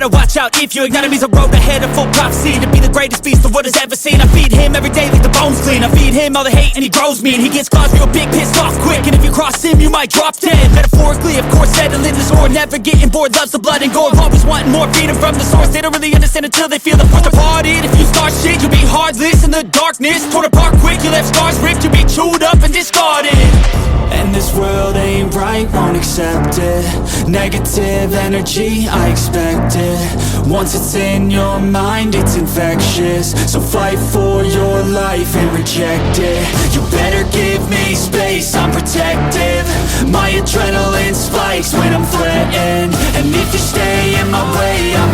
better watch out if your enemy's a road ahead of full prophecy. To be the greatest beast the world has ever seen. I feed him every day like the bones clean. I feed him all the hate and he grows me. And he gets claws real big, pissed off quick. And if you cross him, you might drop dead. Metaphorically, of course, settling the score. Never getting bored, loves the blood and gore. Always wanting more, feeding from the source. They don't really understand until they feel the force departed. If you start shit, you'll be heartless in the darkness. Torn apart quick, you left scars ripped. You'll be chewed up and discarded. And this world ain't right, won't accept it. Negative energy, I expect it. Once it's in your mind, it's infectious. So fight for your life and reject it. You better give me space, I'm protective. My adrenaline spikes when I'm threatened. And if you stay in my way, I'm